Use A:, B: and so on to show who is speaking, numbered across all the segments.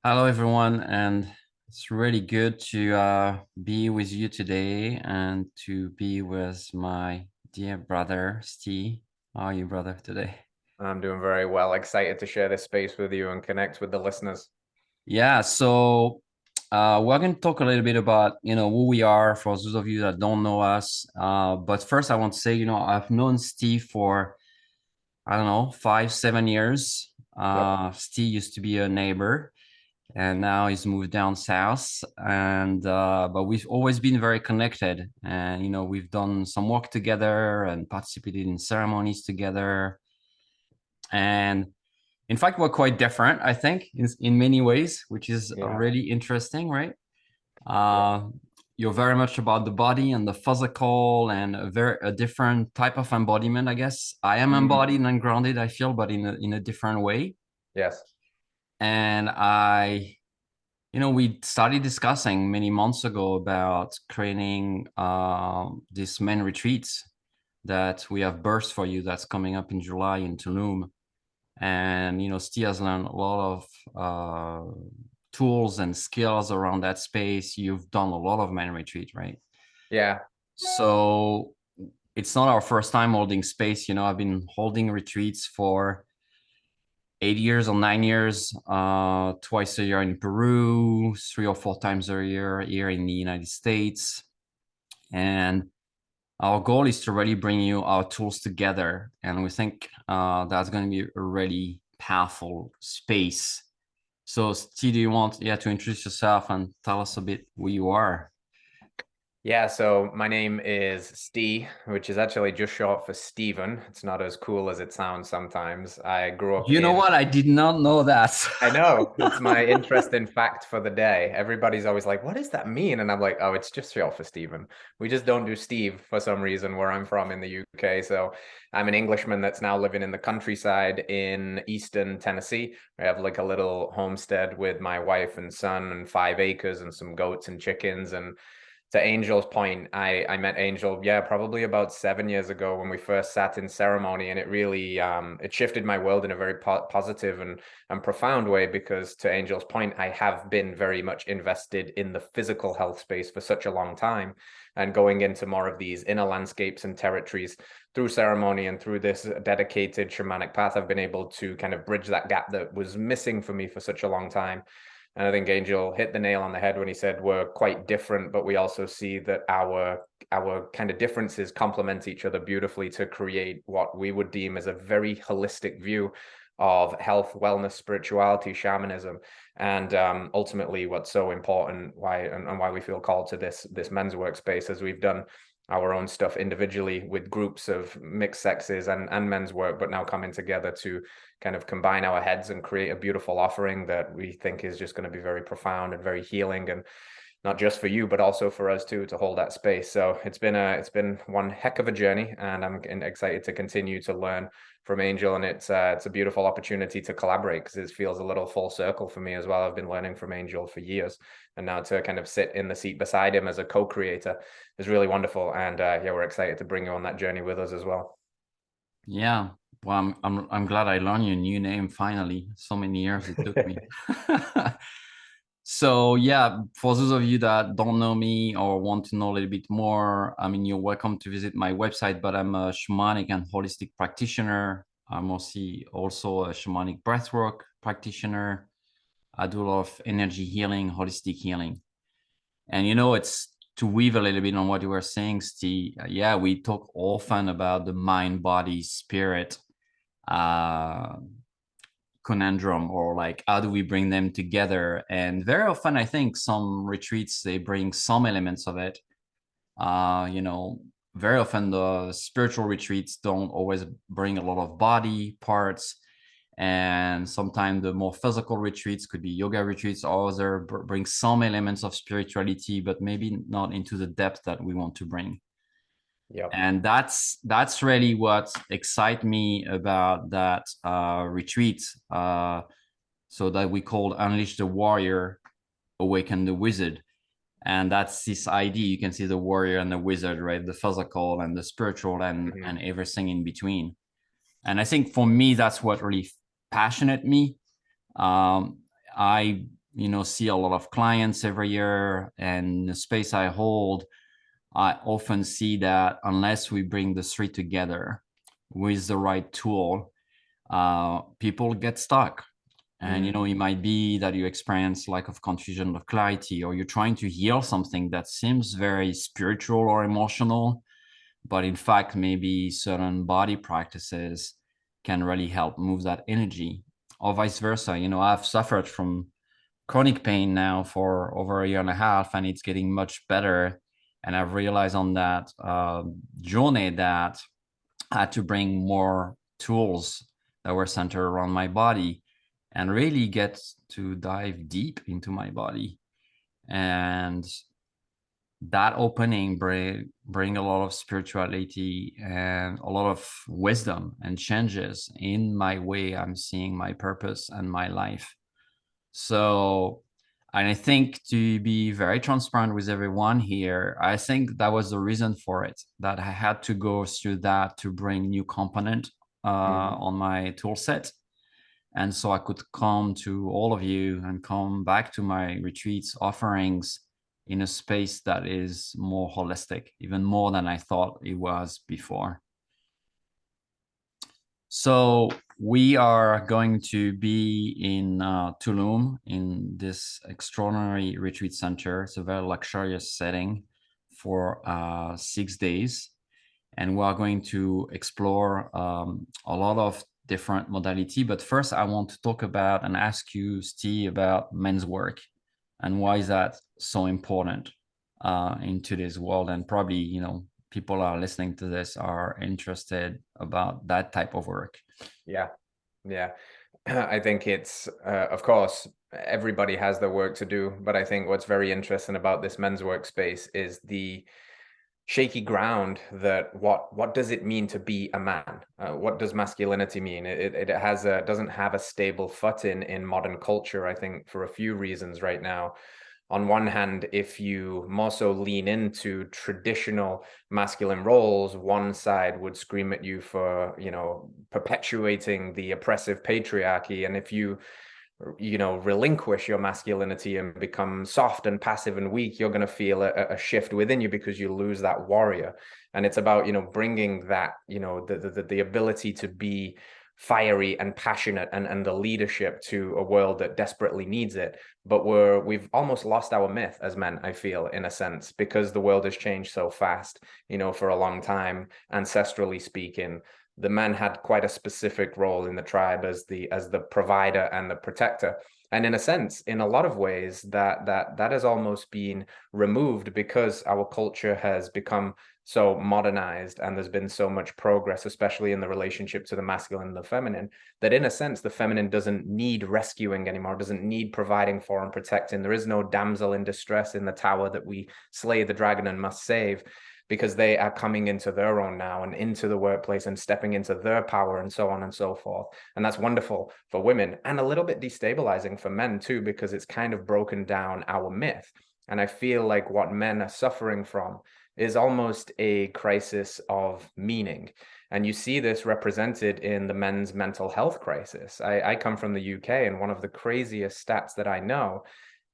A: Hello, everyone, and it's really good to be with you today and to be with my dear brother, Ste. How are you, brother, today?
B: I'm doing very well. Excited to share this space with you and connect with the listeners.
A: Yeah, so we're going to talk a little bit about, who we are for those of you that don't know us. But first, I want to say, I've known Steve for, I don't know, 5, 7 years.
B: Yep.
A: Steve used to be a neighbor, and now he's moved down south, and but we've always been very connected, and we've done some work together and participated in ceremonies together. And in fact, we're quite different, I think, in many ways, which is
B: Yeah.
A: really interesting, right?
B: Yeah.
A: uh you're very much about the body and the physical, and a different type of embodiment, I guess. I am
B: Mm.
A: embodied and grounded, I feel, but in a different way.
B: Yes.
A: And we started discussing many months ago about creating this main retreats that we have birthed for you, that's coming up in July in Tulum. And, Steve has learned a lot of tools and skills around that space. You've done a lot of main retreat, right?
B: Yeah.
A: So it's not our first time holding space. I've been holding retreats for 8 years or 9 years, twice a year in Peru, 3 or 4 times a year here in the United States. And our goal is to really bring you our tools together. And we think that's going to be a really powerful space. So, Steve, do you want to introduce yourself and tell us a bit who you are?
B: Yeah, so my name is Ste, which is actually just short for Stephen. It's not as cool as it sounds sometimes. I grew up
A: You know
B: in
A: what? I did not know that.
B: I know. It's my interesting fact for the day. Everybody's always like, what does that mean? And I'm like, oh, it's just short for Stephen. We just don't do Steve for some reason where I'm from in the UK. So I'm an Englishman that's now living in the countryside in Eastern Tennessee. I have like a little homestead with my wife and son and 5 acres and some goats and chickens. And to Angell's point, I met Angell, yeah, probably about 7 years ago when we first sat in ceremony, and it really it shifted my world in a very positive and profound way. Because to Angell's point, I have been very much invested in the physical health space for such a long time, and going into more of these inner landscapes and territories through ceremony and through this dedicated shamanic path, I've been able to kind of bridge that gap that was missing for me for such a long time. And I think Angell hit the nail on the head when he said we're quite different, but we also see that our kind of differences complement each other beautifully to create what we would deem as a very holistic view of health, wellness, spirituality, shamanism, and ultimately what's so important, why we feel called to this men's workspace, as we've done our own stuff individually with groups of mixed sexes and men's work, but now coming together to kind of combine our heads and create a beautiful offering that we think is just going to be very profound and very healing, and not just for you but also for us too, to hold that space. So it's been one heck of a journey, and I'm excited to continue to learn from Angell. And it's a beautiful opportunity to collaborate because it feels a little full circle for me as well. I've been learning from Angell for years, and now to kind of sit in the seat beside him as a co-creator is really wonderful. And yeah, we're excited to bring you on that journey with us as well.
A: Yeah. Well, I'm glad I learned your new name finally. So many years it took me. So yeah, for those of you that don't know me or want to know a little bit more, I mean, you're welcome to visit my website. But I'm a shamanic and holistic practitioner. I'm also a shamanic breathwork practitioner. I do a lot of energy healing, holistic healing. And it's to weave a little bit on what you were saying, Steve. Yeah, we talk often about the mind, body, spirit uh, conundrum, or like how do we bring them together. And very often, I think some retreats, they bring some elements of it. uh you know Very often the spiritual retreats don't always bring a lot of body parts, and sometimes the more physical retreats could be yoga retreats, or other bring some elements of spirituality, but maybe not into the depth that we want to bring.
B: Yep.
A: And that's really what excites me about that retreat, so that we call Unleash the Warrior, Awaken the Wizard. And that's this idea. You can see the warrior and the wizard, right? The physical and the spiritual, and
B: Mm-hmm.
A: everything in between. And I think for me, that's what really passionate me. um I see a lot of clients every year, and the space I hold, I often see that unless we bring the three together with the right tool, people get stuck. And it might be that you experience lack of confusion of clarity, or you're trying to heal something that seems very spiritual or emotional, but in fact, maybe certain body practices can really help move that energy, or vice versa. I've suffered from chronic pain now for over a year and a half, and it's getting much better. And I've realized on that journey that I had to bring more tools that were centered around my body and really get to dive deep into my body. And that opening bring a lot of spirituality and a lot of wisdom and changes in my way I'm seeing my purpose and my life. So, and I think, to be very transparent with everyone here, I think that was the reason for it, that I had to go through that to bring new component on my tool set. And so I could come to all of you and come back to my retreats offerings in a space that is more holistic, even more than I thought it was before. So we are going to be in Tulum in this extraordinary retreat center. It's a very luxurious setting for 6 days. And we are going to explore a lot of different modality. But first, I want to talk about and ask you, Ste, about men's work and why is that so important in today's world. And probably, people are listening to this are interested about that type of work.
B: Yeah. I think it's, of course, everybody has their work to do, but I think what's very interesting about this men's workspace is the shaky ground that what does it mean to be a man? What does masculinity mean? It doesn't have a stable footing in modern culture, I think, for a few reasons right now. On one hand, if you more so lean into traditional masculine roles, one side would scream at you for, perpetuating the oppressive patriarchy. And if you relinquish your masculinity and become soft and passive and weak, you're going to feel a shift within you because you lose that warrior. And it's about, bringing that, the ability to be fiery and passionate and the leadership to a world that desperately needs it. But we've almost lost our myth as men, I feel, in a sense, because the world has changed so fast. For a long time, ancestrally speaking, the man had quite a specific role in the tribe as the provider and the protector. And in a sense, in a lot of ways, that has almost been removed because our culture has become so modernized and there's been so much progress, especially in the relationship to the masculine and the feminine, that in a sense, the feminine doesn't need rescuing anymore, doesn't need providing for and protecting. There is no damsel in distress in the tower that we slay the dragon and must save, because they are coming into their own now and into the workplace and stepping into their power and so on and so forth. And that's wonderful for women and a little bit destabilizing for men too, because it's kind of broken down our myth. And I feel like what men are suffering from is almost a crisis of meaning. And you see this represented in the men's mental health crisis. I come from the UK, and one of the craziest stats that I know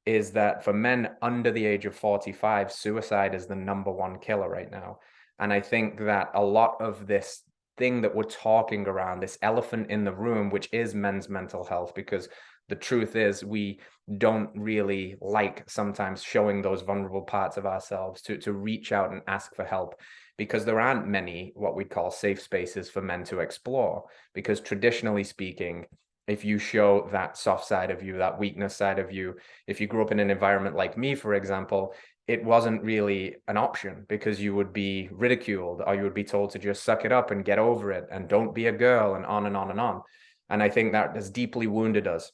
B: is that for men under the age of 45, suicide is the #1 killer right now. And I think that a lot of this thing that we're talking around, this elephant in the room, which is men's mental health, because the truth is we don't really like sometimes showing those vulnerable parts of ourselves to reach out and ask for help, because there aren't many what we'd call safe spaces for men to explore. Because traditionally speaking, if you show that soft side of you, that weakness side of you, if you grew up in an environment like me, for example, it wasn't really an option, because you would be ridiculed, or you would be told to just suck it up and get over it and don't be a girl, and on and on and on. And I think that has deeply wounded us.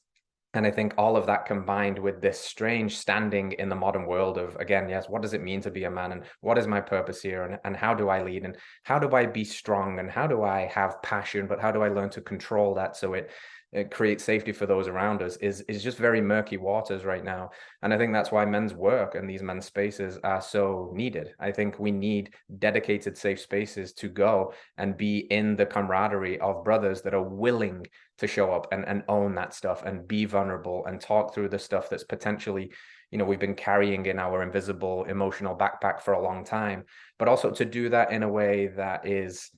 B: And I think all of that combined with this strange standing in the modern world of, again, yes, what does it mean to be a man, and what is my purpose here, and how do I lead, and how do I be strong, and how do I have passion, but how do I learn to control that so it create safety for those around us is just very murky waters right now. And I think that's why men's work and these men's spaces are so needed. I think we need dedicated safe spaces to go and be in the camaraderie of brothers that are willing to show up and own that stuff and be vulnerable and talk through the stuff that's potentially, you know, we've been carrying in our invisible emotional backpack for a long time, but also to do that in a way that is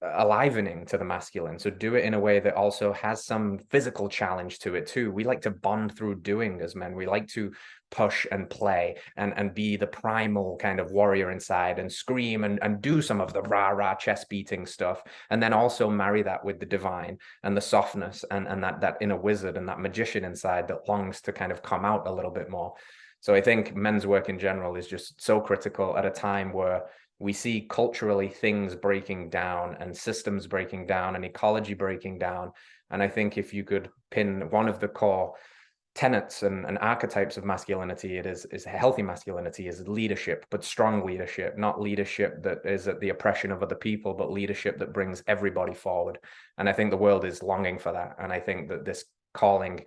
B: alivening to the masculine. So do it in a way that also has some physical challenge to it too. We like to bond through doing as men. We like to push and play and be the primal kind of warrior inside and scream and do some of the rah-rah chest beating stuff. And then also marry that with the divine and the softness and that inner wizard and that magician inside that longs to kind of come out a little bit more. So I think men's work in general is just so critical at a time where we see culturally things breaking down and systems breaking down and ecology breaking down. And I think if you could pin one of the core tenets and archetypes of masculinity, it is healthy masculinity is leadership, but strong leadership, not leadership that is at the oppression of other people, but leadership that brings everybody forward. And I think the world is longing for that. And I think that this calling,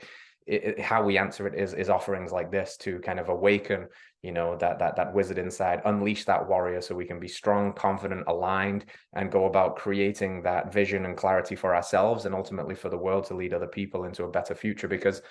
B: how we answer it is offerings like this to kind of awaken, you know, that wizard inside, unleash that warrior so we can be strong, confident, aligned, and go about creating that vision and clarity for ourselves and ultimately for the world to lead other people into a better future. Because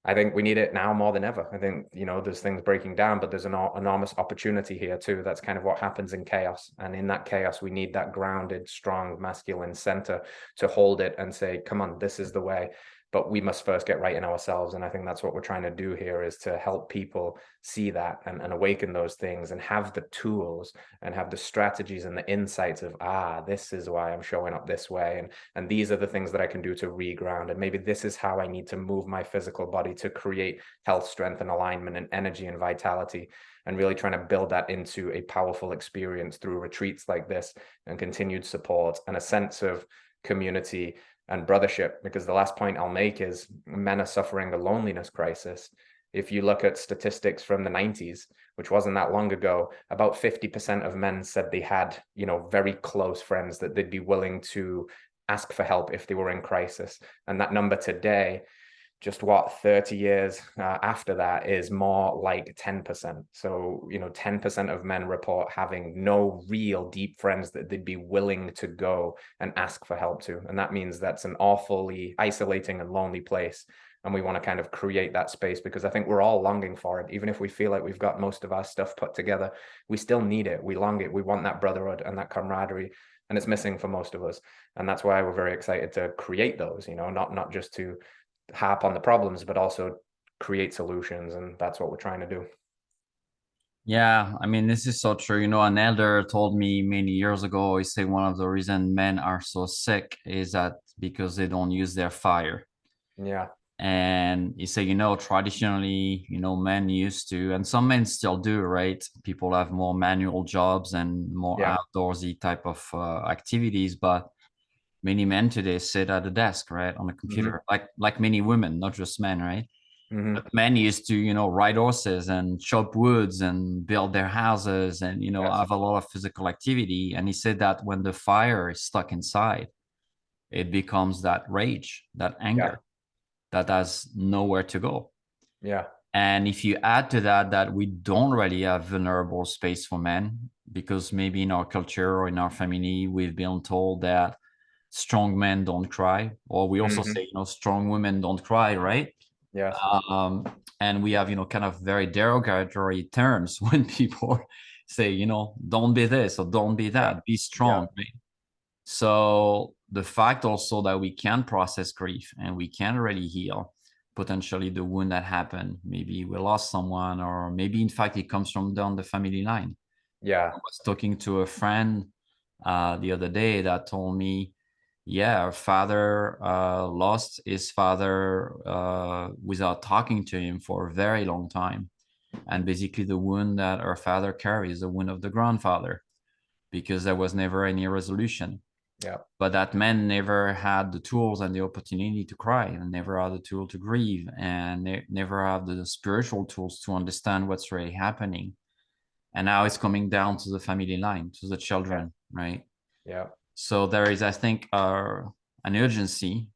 B: I think we need it now more than ever. I think, you know, there's things breaking down, but there's an enormous opportunity here too. That's kind of what happens in chaos. And in that chaos, we need that grounded, strong, masculine center to hold it and say, come on, this is the way. But we must first get right in ourselves. And I think that's what we're trying to do here, is to help people see that and awaken those things and have the tools and have the strategies and the insights of, this is why I'm showing up this way. And these are the things that I can do to reground. And maybe this is how I need to move my physical body to create health, strength, and alignment and energy and vitality. And really trying to build that into a powerful experience through retreats like this and continued support and a sense of community and brothership. Because the last point I'll make is men are suffering a loneliness crisis. If you look at statistics from the 90s, which wasn't that long ago, about 50% of men said they had, you know, very close friends that they'd be willing to ask for help if they were in crisis. And that number today, just 30 years after that, is more like 10%. So, you know, 10% of men report having no real deep friends that they'd be willing to go and ask for help to. And that means that's an awfully isolating and lonely place. And we want to kind of create that space, because I think we're all longing for it. Even if we feel like we've got most of our stuff put together, we still need it. We long it. We want that brotherhood and that camaraderie. And it's missing for most of us. And that's why we're very excited to create those, you know, not just to harp on the problems, but also create solutions. And that's what we're trying to do.
A: Yeah, I mean, this is so true. You know, an elder told me many years ago, he said one of the reasons men are so sick is that because they don't use their fire.
B: Yeah.
A: And he said, you know, traditionally, you know, men used to, and some men still do, right? People have more manual jobs and more outdoorsy type of activities, but many men today sit at a desk, right, on a computer, like many women, not just men, right? But men used to, you know, ride horses and chop woods and build their houses and, you know, have a lot of physical activity. And he said that when the fire is stuck inside, it becomes that rage, that anger that has nowhere to go.
B: Yeah.
A: And if you add to that that we don't really have vulnerable space for men, because maybe in our culture or in our family, we've been told that strong men don't cry, or we also say, you know, strong women don't cry, right?
B: Yes.
A: And we have, you know, kind of very derogatory terms when people say, you know, don't be this or don't be that, be strong. Right? So the fact also that we can process grief and we can really heal potentially the wound that happened. Maybe we lost someone, or maybe in fact it comes from down the family line.
B: Yeah.
A: I was talking to a friend the other day that told me, yeah, her father lost his father without talking to him for a very long time. And basically the wound that her father carries, the wound of the grandfather, because there was never any resolution.
B: Yeah.
A: But that man never had the tools and the opportunity to cry, and never had the tool to grieve, and never had the spiritual tools to understand what's really happening. And now it's coming down to the family line, to the children, right?
B: Yeah.
A: So there is, I think, an urgency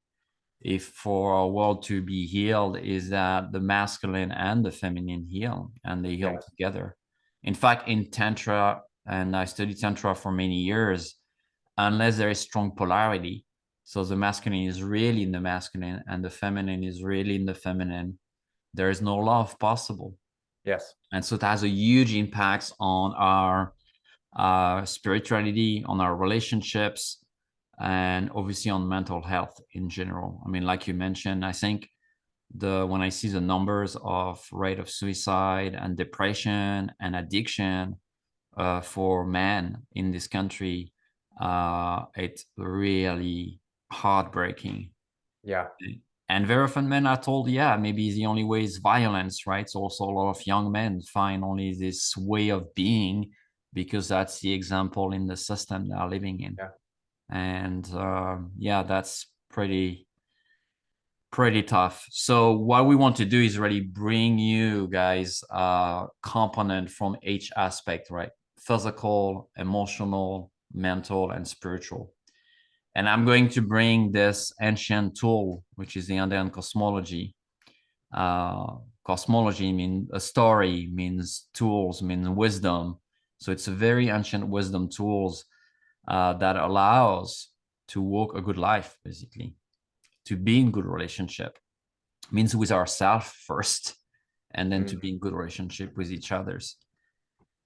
A: if for our world to be healed, is that the masculine and the feminine heal, and they heal
B: Yes.
A: together. In fact, in Tantra, and I studied Tantra for many years, unless there is strong polarity, so the masculine is really in the masculine and the feminine is really in the feminine, there is no love possible.
B: Yes.
A: And so it has a huge impact on our spirituality, on our relationships, and obviously on mental health in general. I mean, like you mentioned, I think when I see the numbers of rate of suicide and depression and addiction for men in this country, it's really heartbreaking.
B: Yeah.
A: And very often men are told, yeah, maybe the only way is violence, right? So also a lot of young men find only this way of being because that's the example in the system they are living in.
B: Yeah.
A: And yeah, that's pretty tough. So what we want to do is really bring you guys a component from each aspect, right? Physical, emotional, mental, and spiritual. And I'm going to bring this ancient tool, which is the Andean cosmology. Cosmology means a story, means tools, means wisdom. So it's a very ancient wisdom tools that allows to walk a good life, basically, to be in good relationship. Means with ourselves first, and then to be in good relationship with each others.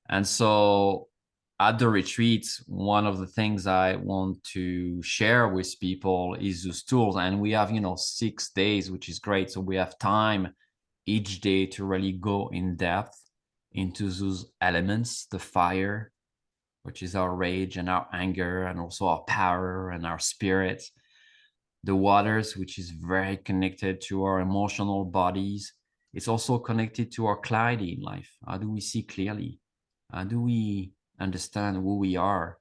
A: And so at the retreat, one of the things I want to share with people is those tools. And we have, 6 days, which is great. So we have time each day to really go in depth into those elements, the fire, which is our rage and our anger, and also our power and our spirit, the waters, which is very connected to our emotional bodies. It's also connected to our clarity in life. How do we see clearly? How do we understand who we are?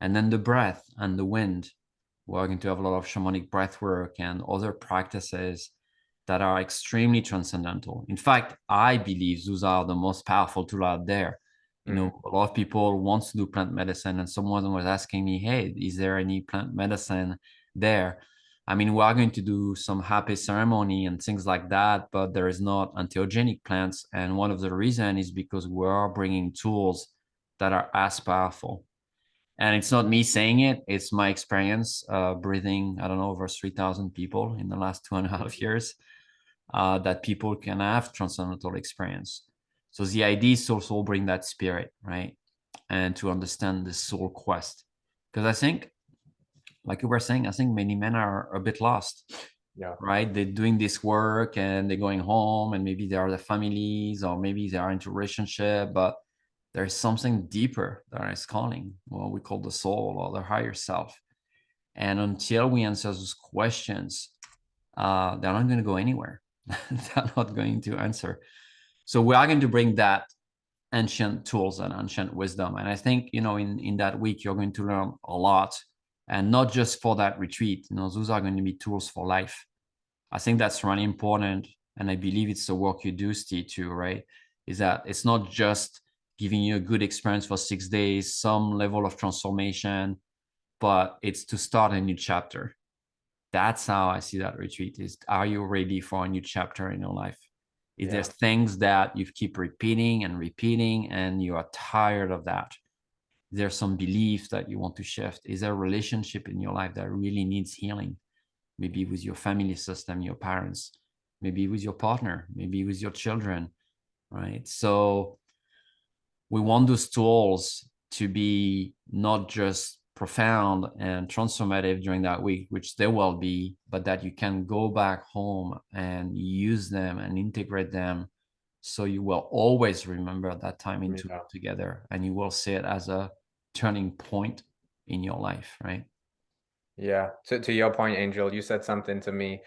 A: And then the breath and the wind. We're going to have a lot of shamanic breath work and other practices that are extremely transcendental. In fact, I believe those are the most powerful tool out there. A lot of people want to do plant medicine, and someone was asking me, hey, is there any plant medicine there? I mean, we are going to do some happy ceremony and things like that, but there is not entheogenic plants. And one of the reasons is because we are bringing tools that are as powerful. And it's not me saying it, it's my experience breathing, I don't know, over 3,000 people in the last 2.5 years, that people can have transcendental experience. So the idea is to also bring that spirit, right? And to understand the soul quest. Because I think, like you were saying, I think many men are a bit lost,
B: Yeah.
A: right? They're doing this work and they're going home, and maybe they are the families, or maybe they are into relationship, but there's something deeper that is calling, what we call the soul or the higher self. And until we answer those questions, they're not going to go anywhere. They're not going to answer. So we are going to bring that ancient tools and ancient wisdom. And I think, in that week, you're going to learn a lot, and not just for that retreat. Those are going to be tools for life. I think that's really important. And I believe it's the work you do, Ste, too, right? Is that it's not just giving you a good experience for 6 days, some level of transformation, but it's to start a new chapter. That's how I see that retreat is, are you ready for a new chapter in your life? Is there
B: Yeah.
A: things that you keep repeating and repeating and you are tired of that? Is there some belief that you want to shift? Is there a relationship in your life that really needs healing? Maybe with your family system, your parents, maybe with your partner, maybe with your children, right? So we want those tools to be not just profound and transformative during that week, which they will be, but that you can go back home and use them and integrate them. So you will always remember that time into
B: Yeah.
A: together, and you will see it as a turning point in your life, right?
B: Yeah. To your point, Angel, you said something to me,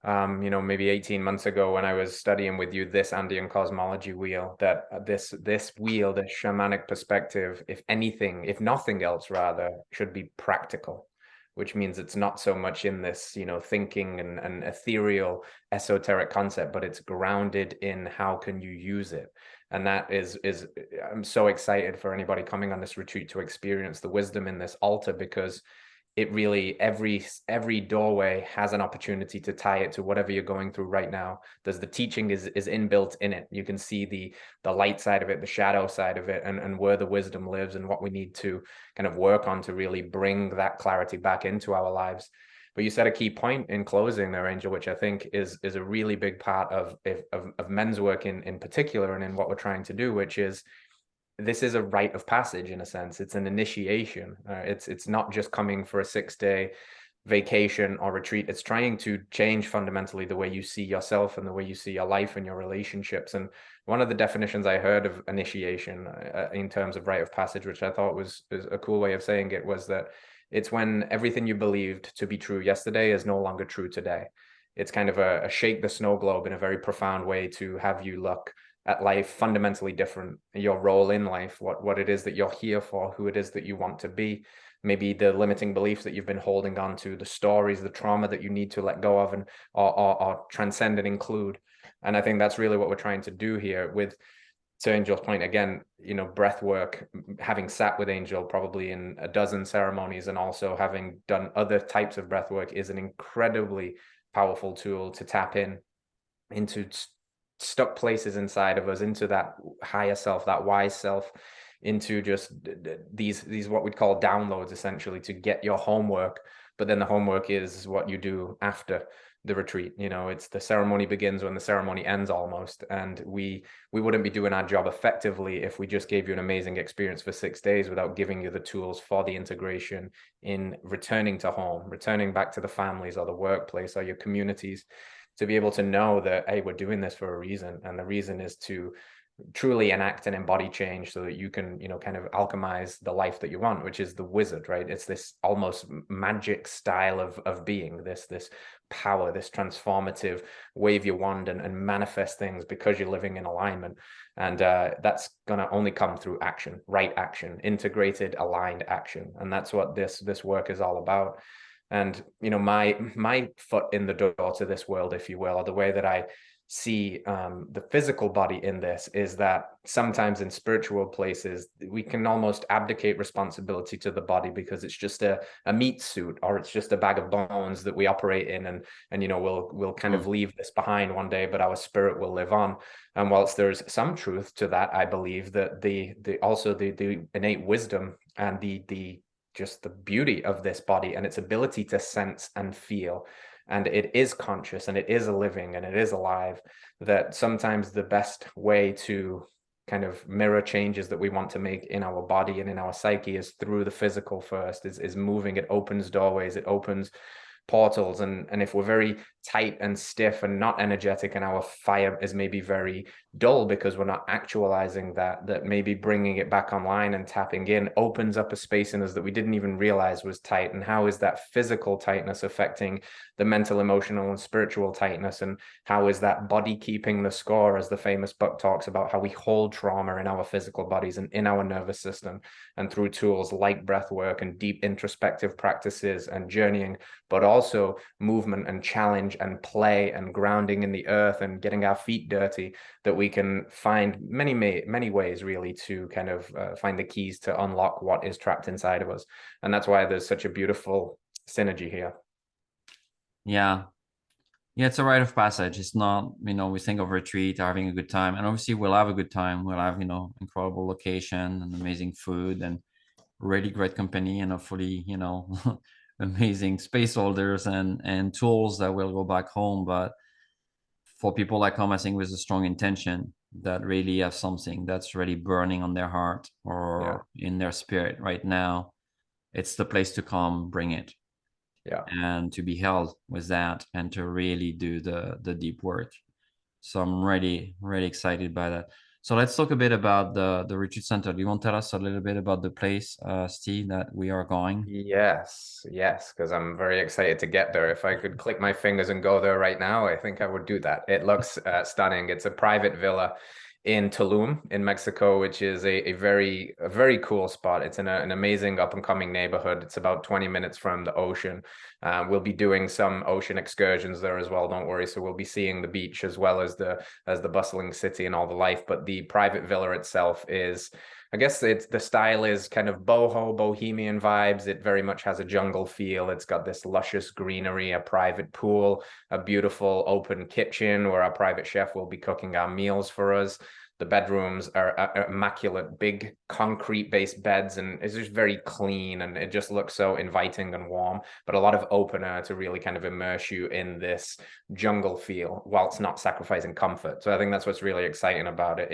B: maybe 18 months ago when I was studying with you this Andean cosmology wheel, that this wheel, this shamanic perspective, if anything, if nothing else, rather, should be practical, which means it's not so much in this, thinking and ethereal, esoteric concept, but it's grounded in how can you use it. And that is I'm so excited for anybody coming on this retreat to experience the wisdom in this altar, because it really, every doorway has an opportunity to tie it to whatever you're going through right now. There's the teaching is inbuilt in it. You can see the light side of it, the shadow side of it, and where the wisdom lives and what we need to kind of work on to really bring that clarity back into our lives. But you said a key point in closing there, Angell, which I think is a really big part of men's work in particular, and in what we're trying to do, which is, this is a rite of passage in a sense. It's an initiation. It's not just coming for a 6-day vacation or retreat. It's trying to change fundamentally the way you see yourself and the way you see your life and your relationships. And one of the definitions I heard of initiation in terms of rite of passage, which I thought was a cool way of saying it, was that it's when everything you believed to be true yesterday is no longer true today. It's kind of a shake the snow globe in a very profound way to have you look at life fundamentally different, your role in life, what it is that you're here for, who it is that you want to be, maybe the limiting beliefs that you've been holding on to, the stories, the trauma that you need to let go of and or transcend and include. And I think that's really what we're trying to do here with, to Angell's point again, you know, breath work, having sat with Angell probably in a dozen ceremonies and also having done other types of breath work, is an incredibly powerful tool to tap into stuck places inside of us, into that higher self, that wise self, into just these what we'd call downloads, essentially, to get your homework. But then the homework is what you do after the retreat. You know, it's the ceremony begins when the ceremony ends, almost. And we wouldn't be doing our job effectively if we just gave you an amazing experience for 6 days without giving you the tools for the integration in returning to home, returning back to the families or the workplace or your communities, to be able to know that, hey, we're doing this for a reason. And the reason is to truly enact and embody change so that you can, you know, kind of alchemize the life that you want, which is the wizard, right? It's this almost magic style of being, this power, this transformative, wave your wand and manifest things because you're living in alignment. And that's going to only come through action, right action, integrated, aligned action. And that's what this work is all about. And, you know, my foot in the door to this world, if you will, or the way that I see the physical body in this, is that sometimes in spiritual places, we can almost abdicate responsibility to the body because it's just a meat suit, or it's just a bag of bones that we operate in. And you know, we'll kind of leave this behind one day, but our spirit will live on. And whilst there's some truth to that, I believe that the innate wisdom and the just the beauty of this body and its ability to sense and feel, and it is conscious and it is a living and it is alive, that sometimes the best way to kind of mirror changes that we want to make in our body and in our psyche is through the physical first, is moving. It opens doorways, it opens portals. And if we're very tight and stiff and not energetic, and our fire is maybe very dull because we're not actualizing that maybe bringing it back online and tapping in opens up a space in us that we didn't even realize was tight. And how is that physical tightness affecting the mental, emotional, and spiritual tightness? And how is that body keeping the score, as the famous book talks about, how we hold trauma in our physical bodies and in our nervous system, and through tools like breath work and deep introspective practices and journeying, but also movement and challenge and play and grounding in the earth and getting our feet dirty, that we can find many ways really to kind of find the keys to unlock what is trapped inside of us. And that's why there's such a beautiful synergy here.
A: Yeah, it's a rite of passage. It's not, you know, we think of retreat, having a good time, and obviously we'll have a good time. We'll have, you know, incredible location and amazing food and really great company, and hopefully, you know, amazing space holders and tools that will go back home. But for people that come, I think, with a strong intention, that really have something that's really burning on their heart or in their spirit right now, it's the place to come, bring it.
B: Yeah.
A: And to be held with that and to really do the deep work. So I'm really excited by that. So let's talk a bit about the retreat center. Do you want to tell us a little bit about the place, Steve, that we are going?
B: Yes, because I'm very excited to get there. If I could click my fingers and go there right now, I think I would do that. It looks stunning. It's a private villa in Tulum in Mexico, which is a very cool spot. It's in an amazing up and coming neighborhood. It's about 20 minutes from the ocean. We'll be doing some ocean excursions there as well, don't worry. So we'll be seeing the beach as well as the bustling city and all the life. But the private villa itself is I guess it's the style is kind of boho, bohemian vibes. It very much has a jungle feel. It's got this luscious greenery, a private pool, a beautiful open kitchen where our private chef will be cooking our meals for us. The bedrooms are immaculate, big concrete-based beds, and it's just very clean, and it just looks so inviting and warm, but a lot of open air to really kind of immerse you in this jungle feel whilst not sacrificing comfort. So I think that's what's really exciting about it.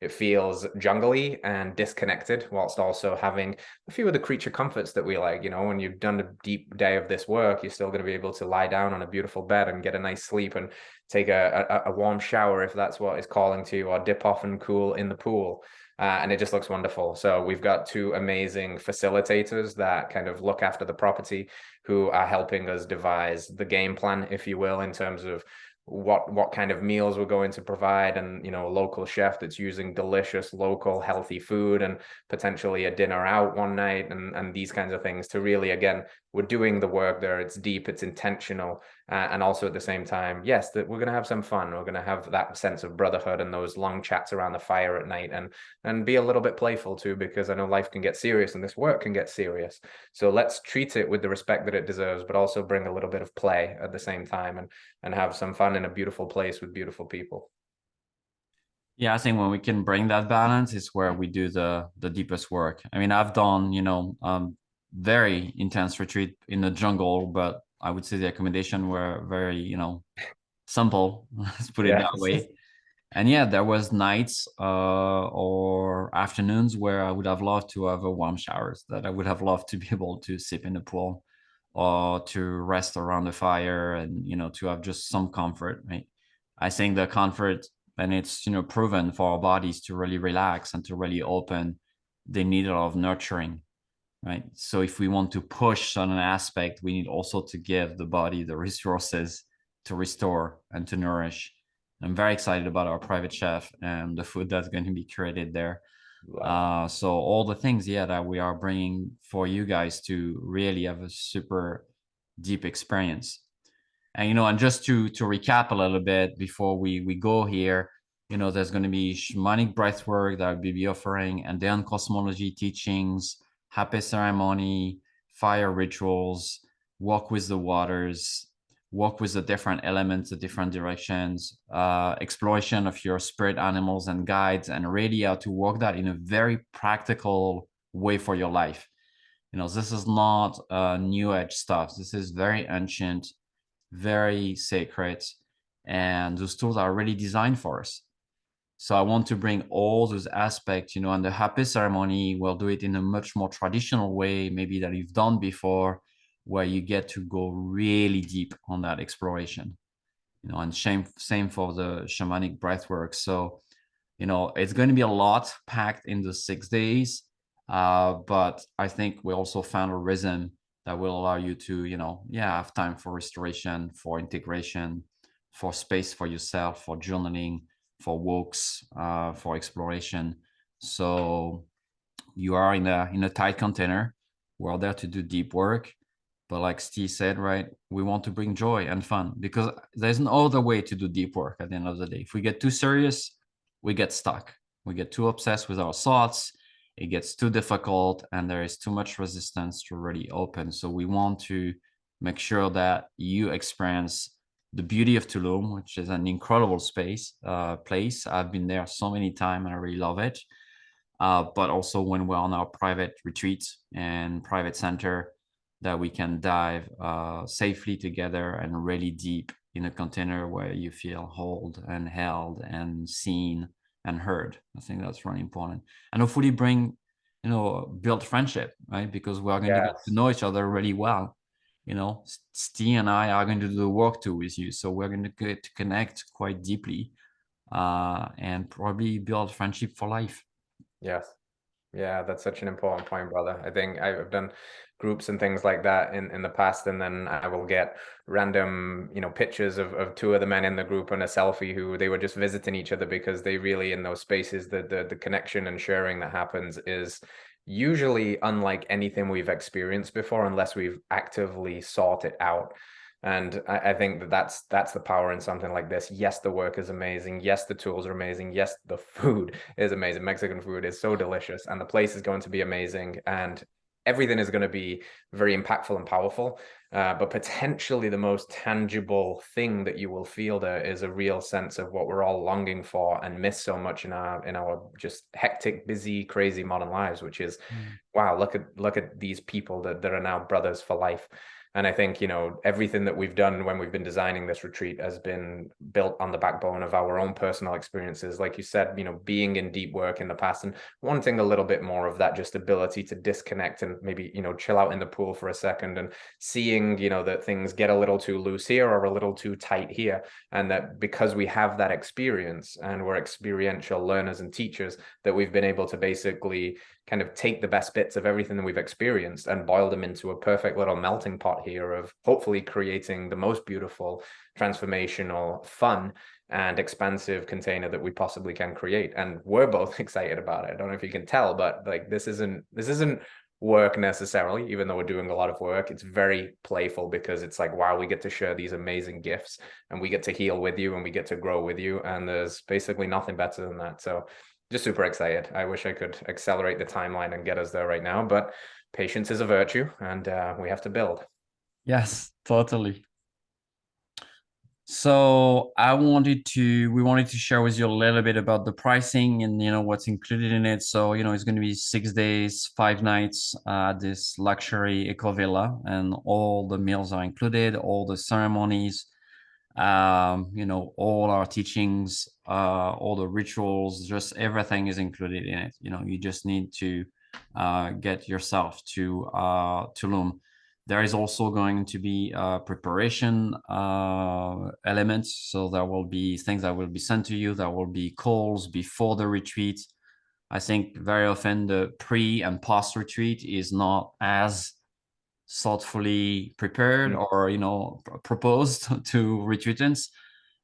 B: It feels jungly and disconnected whilst also having a few of the creature comforts that we like. You know, when you've done a deep day of this work, you're still going to be able to lie down on a beautiful bed and get a nice sleep and take a warm shower if that's what is calling to you, or dip off and cool in the pool. And it just looks wonderful. So we've got two amazing facilitators that kind of look after the property, who are helping us devise the game plan, if you will, in terms of what kind of meals we're going to provide, and a local chef that's using delicious local healthy food, and potentially a dinner out one night, and these kinds of things, to really, again, we're doing the work there. It's deep, it's intentional, and also at the same time, yes, that we're going to have some fun. We're going to have that sense of brotherhood and those long chats around the fire at night, and be a little bit playful too, because I know life can get serious and this work can get serious. So let's treat it with the respect that it deserves, but also bring a little bit of play at the same time, and have some fun in a beautiful place with beautiful people.
A: Yeah, I think when we can bring that balance is where we do the deepest work. I mean, I've done, very intense retreat in the jungle, but I would say the accommodation were very, simple. Let's put it that
B: Yes.
A: way. And yeah, there was nights or afternoons where I would have loved to have a warm showers, that I would have loved to be able to sip in the pool or to rest around the fire, and to have just some comfort, right? I think the comfort, and it's proven for our bodies to really relax and to really open, they need a lot of nurturing, right? So if we want to push on an aspect, we need also to give the body the resources to restore and to nourish. I'm very excited about our private chef and the food that's going to be created there. So all the things, yeah, that we are bringing for you guys to really have a super deep experience. And and just to recap a little bit before we go here, there's going to be shamanic breathwork that I'll be offering, and then cosmology teachings, happy ceremony, fire rituals, walk with the waters, walk with the different elements, the different directions, exploration of your spirit animals and guides, and really how to work that in a very practical way for your life. This is not new age stuff. This is very ancient, very sacred, and those tools are really designed for us. So I want to bring all those aspects, and the happy ceremony, we'll do it in a much more traditional way, maybe that you've done before, where you get to go really deep on that exploration, and same for the shamanic breathwork. So, it's going to be a lot packed in the 6 days, but I think we also found a rhythm that will allow you to, have time for restoration, for integration, for space for yourself, for journaling, for walks, for exploration. So you are in a tight container. We're there to do deep work, but like Steve said, right, we want to bring joy and fun, because there's no other way to do deep work at the end of the day. If we get too serious, we get stuck. We get too obsessed with our thoughts. It gets too difficult, and there is too much resistance to really open. So we want to make sure that you experience the beauty of Tulum, which is an incredible place. I've been there so many times and I really love it. But also when we're on our private retreats and private center, that we can dive safely together and really deep in a container where you feel held and seen and heard. I think that's really important. And hopefully bring, build friendship, right? Because we are going to get to
B: Yes.
A: know each other really well. Ste and I are going to do the work too with you. So we're going to get to connect quite deeply and probably build friendship for life.
B: Yes. Yeah, that's such an important point, brother. I think I've done groups and things like that in the past, and then I will get random, pictures of two of the men in the group and a selfie who they were just visiting each other, because they really, in those spaces, the connection and sharing that happens is usually unlike anything we've experienced before, unless we've actively sought it out. And I think that that's the power in something like this. Yes, the work is amazing. Yes, the tools are amazing. Yes, the food is amazing. Mexican food is so delicious, and the place is going to be amazing, and everything is going to be very impactful and powerful. But potentially the most tangible thing that you will feel there is a real sense of what we're all longing for and miss so much in our just hectic, busy, crazy modern lives, which is, wow, look at these people that are now brothers for life. And I think, everything that we've done when we've been designing this retreat has been built on the backbone of our own personal experiences. Like you said, being in deep work in the past and wanting a little bit more of that just ability to disconnect and maybe, chill out in the pool for a second, and seeing, that things get a little too loose here or a little too tight here. And that because we have that experience and we're experiential learners and teachers, that we've been able to basically kind of take the best bits of everything that we've experienced and boil them into a perfect little melting pot here of hopefully creating the most beautiful, transformational, fun, and expansive container that we possibly can create. And we're both excited about it. I don't know if you can tell, but like this isn't work necessarily, even though we're doing a lot of work. It's very playful because it's like, wow, we get to share these amazing gifts and we get to heal with you and we get to grow with you. And there's basically nothing better than that. So just super excited. I wish I could accelerate the timeline and get us there right now, but patience is a virtue, and we have to build.
A: Yes, totally. So we wanted to share with you a little bit about the pricing and what's included in it. So it's going to be 6 days, 5 nights at this luxury eco villa, and all the meals are included, all the ceremonies, all our teachings, all the rituals, just everything is included in it. You just need to get yourself to Tulum. There is also going to be preparation elements. So there will be things that will be sent to you. There will be calls before the retreat. I think very often the pre and post retreat is not as thoughtfully prepared or proposed to retreatants.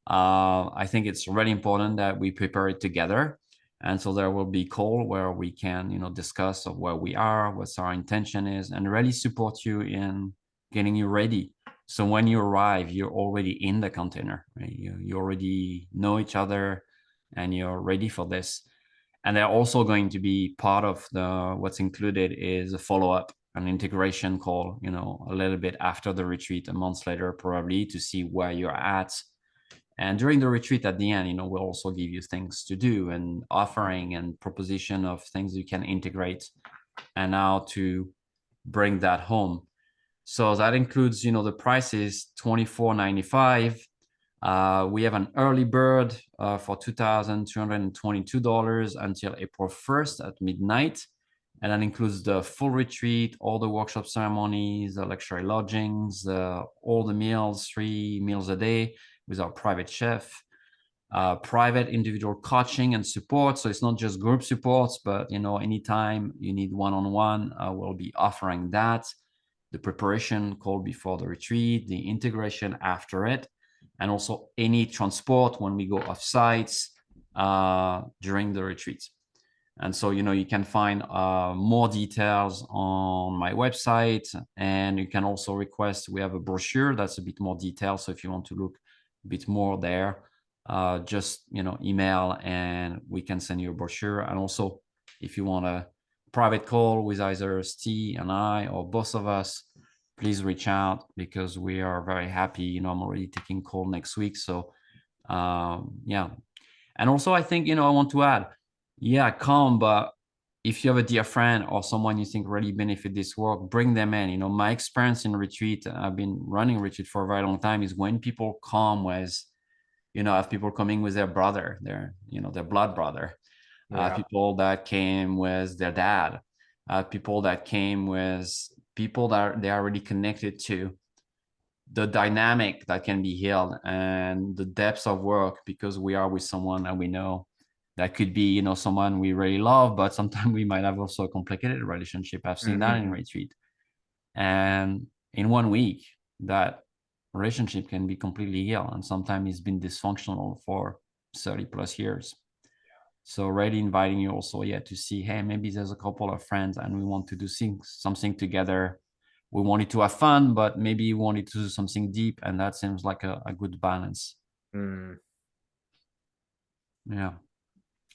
A: I think it's really important that we prepare it together. And so there will be call where we can, discuss of where we are, what our intention is, and really support you in getting you ready. So when you arrive, you're already in the container, right? You already know each other and you're ready for this. And they're also going to be part of what's included is a follow-up, an integration call, a little bit after the retreat, a month later, probably, to see where you're at. And during the retreat at the end, we'll also give you things to do and offering and proposition of things you can integrate and how to bring that home. So that includes, the price is $24.95. We have an early bird for $2,222 until April 1st at midnight. And that includes the full retreat, all the workshop ceremonies, the luxury lodgings, all the meals, 3 meals a day with our private chef, private individual coaching and support. So it's not just group supports, but anytime you need one-on-one, we'll be offering that. The preparation call before the retreat, the integration after it, and also any transport when we go off sites during the retreat. And so, you can find more details on my website, and you can also request, we have a brochure that's a bit more detailed. So if you want to look a bit more there, just, email and we can send you a brochure. And also, if you want a private call with either Ste and I or both of us, please reach out because we are very happy. I'm already taking call next week. So, yeah. And also, I think, I want to add, yeah, come, but if you have a dear friend or someone you think really benefit this work, bring them in. My experience in retreat, I've been running retreat for a very long time, is when people come with, have people coming with their brother, their blood brother, people that came with their dad, people that came with people that they are really connected to, the dynamic that can be healed and the depths of work, because we are with someone that we know. That could be, someone we really love, but sometimes we might have also a complicated relationship. I've seen that in retreat. And in 1 week, that relationship can be completely healed. And sometimes it's been dysfunctional for 30 plus years. So really inviting you also, to see, hey, maybe there's a couple of friends and we want to do something together, we wanted to have fun, but maybe we wanted to do something deep, and that seems like a good balance.
B: Mm.
A: Yeah.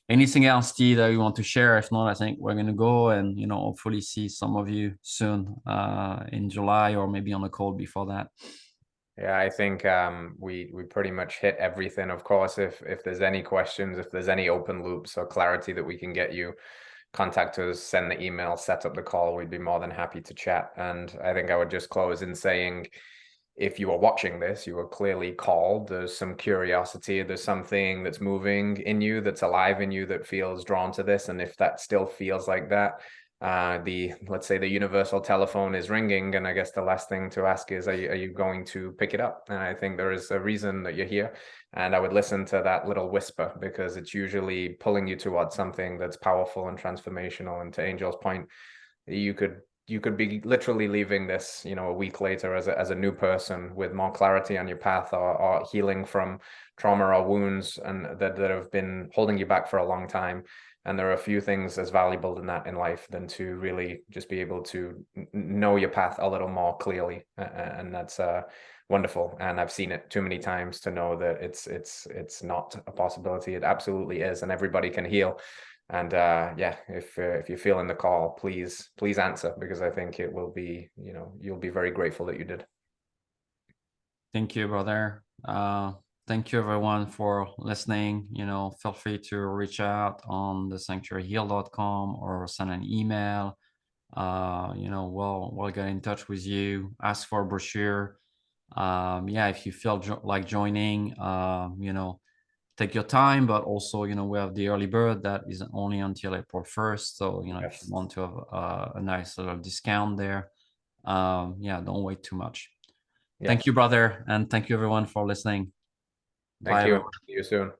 A: Anything else, Steve, that you want to share? If not, I think we're going to go and, you know, hopefully see some of you soon in July, or maybe on a call before that.
B: Yeah, I think we pretty much hit everything. Of course, if there's any questions, if there's any open loops or clarity that we can get you, contact us, send the email, set up the call. We'd be more than happy to chat. And I think I would just close in saying, if you are watching this, you are clearly called. There's some curiosity, there's something that's moving in you, that's alive in you, that feels drawn to this. And if that still feels like that, let's say the universal telephone is ringing, and I guess the last thing to ask is, are you going to pick it up? And I think there is a reason that you're here, and I would listen to that little whisper, because it's usually pulling you towards something that's powerful and transformational. And to Angell's point, you could be literally leaving this, you know, a week later as a new person with more clarity on your path, or healing from trauma or wounds and that have been holding you back for a long time. And there are a few things as valuable in that in life than to really just be able to know your path a little more clearly. And that's wonderful. And I've seen it too many times to know that it's not a possibility. It absolutely is, and everybody can heal. And yeah, if you're feeling the call, please answer, because I think it will be, you know, you'll be very grateful that you did.
A: Thank you, brother. Thank you, everyone, for listening. You know, feel free to reach out on the sanctuaryheal.com or send an email. You know, we'll get in touch with you. Ask for a brochure. Yeah, if you feel like joining, you know, take your time, but also, you know, we have the early bird that is only until April 1st. So, you know, if you want to have a nice little discount there, yeah, don't wait too much. Thank you, brother. And thank you, everyone, for listening.
B: Thank
A: Bye,
B: you.
A: everyone.
B: See you soon.